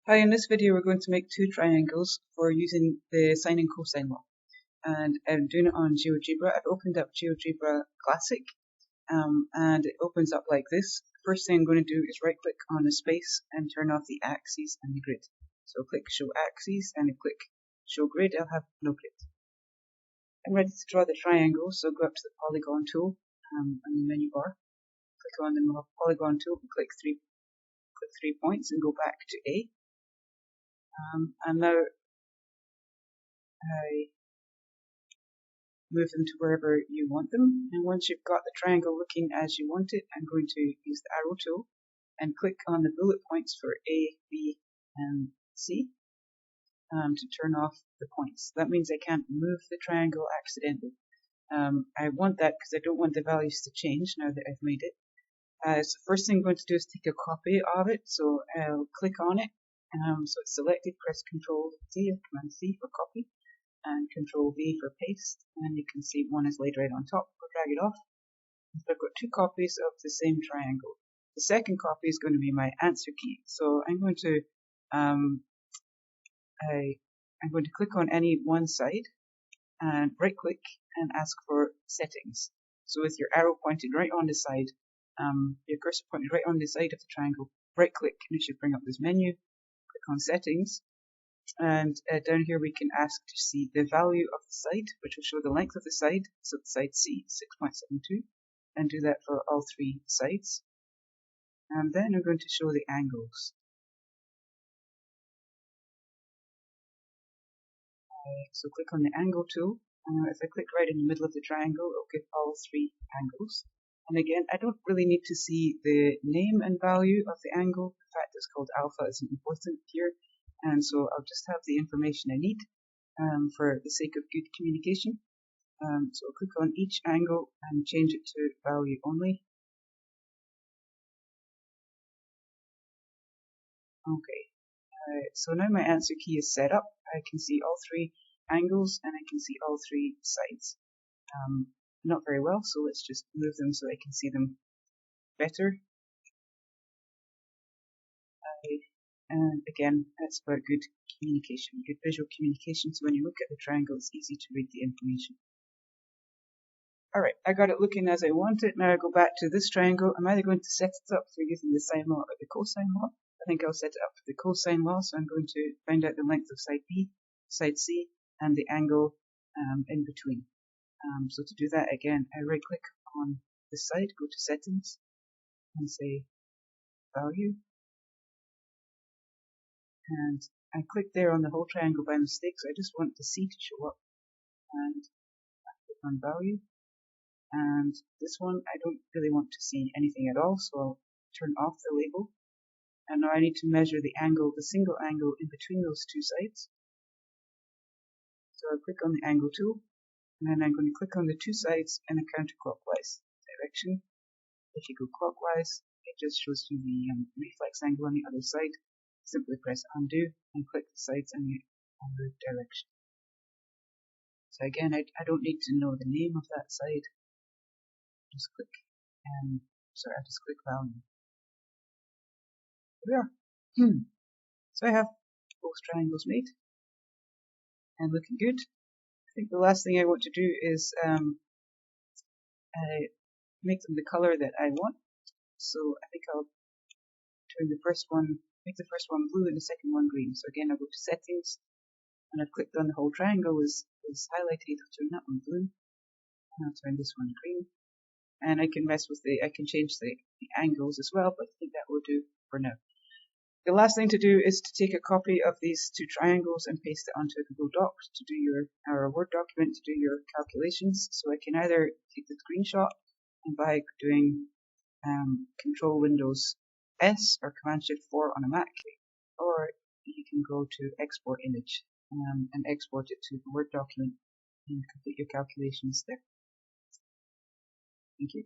Hi, in this video we're going to make two triangles for using the sine and cosine law. And I'm doing it on GeoGebra. I've opened up GeoGebra Classic and it opens up like this. First thing I'm going to do is right click on the space and turn off the axes and the grid. So click show axes and click show grid. I'll have no grid. I'm ready to draw the triangle, so go up to the polygon tool on the menu bar. Click on the polygon tool and click three points and go back to A. And now I move them to wherever you want them. And once you've got the triangle looking as you want it, I'm going to use the arrow tool and click on the bullet points for A, B, and C to turn off the points. That means I can't move the triangle accidentally. I want that because I don't want the values to change now that I've made it. So first thing I'm going to do is take a copy of it. So I'll click on it. So it's selected, press Ctrl C or Command C for copy, and Ctrl V for paste, and you can see one is laid right on top. I'll drag it off. So I've got two copies of the same triangle. The second copy is going to be my answer key. So I'm going to click on any one side and right click and ask for settings. So with your arrow pointed right on the side, your cursor pointed right on the side of the triangle, right click and it should bring up this menu. Click on settings. And down here we can ask to see the value of the side, which will show the length of the side, so the side C, 6.72, and do that for all three sides. And then I'm going to show the angles. So click on the angle tool. If I click right in the middle of the triangle, it'll give all three angles. And again, I don't really need to see the name and value of the angle. The fact it's called alpha isn't important here. And so I'll just have the information I need for the sake of good communication. So I'll click on each angle and change it to value only. Okay, so now my answer key is set up. I can see all three angles and I can see all three sides. Not very well, so let's just move them so I can see them better. And again, that's about good communication, good visual communication, so when you look at the triangle, it's easy to read the information. Alright, I got it looking as I want it. Now I go back to this triangle. I'm either going to set it up for using the sine law or the cosine law. I think I'll set it up for the cosine law, so I'm going to find out the length of side B, side C, and the angle in between. So to do that, again, I right click on this side, go to settings, and say value. And I clicked there on the whole triangle by mistake, so I just want the C to show up. And I click on value. And this one, I don't really want to see anything at all, so I'll turn off the label. And now I need to measure the angle, the single angle in between those two sides. So I'll click on the angle tool, and then I'm going to click on the two sides in a counterclockwise direction. If you go clockwise, it just shows you the reflex angle on the other side. Simply press undo and click the sides in the other direction. So again, I don't need to know the name of that side. Just click I just click value. There we are. So I have both triangles made and looking good. I think the last thing I want to do is make them the color that I want. So I think I'll turn the first one, make the first one blue and the second one green. So again, I'll go to settings, and I've clicked on the whole triangle is highlighted. I'll turn that one blue, and I'll turn this one green. And I can I can change the angles as well, but I think that will do for now. The last thing to do is to take a copy of these two triangles and paste it onto a Google Doc to do or a Word document to do your calculations. So I can either take the screenshot and by doing Control Windows S or Command Shift 4 on a Mac, or you can go to Export Image and export it to a Word document and complete your calculations there. Thank you.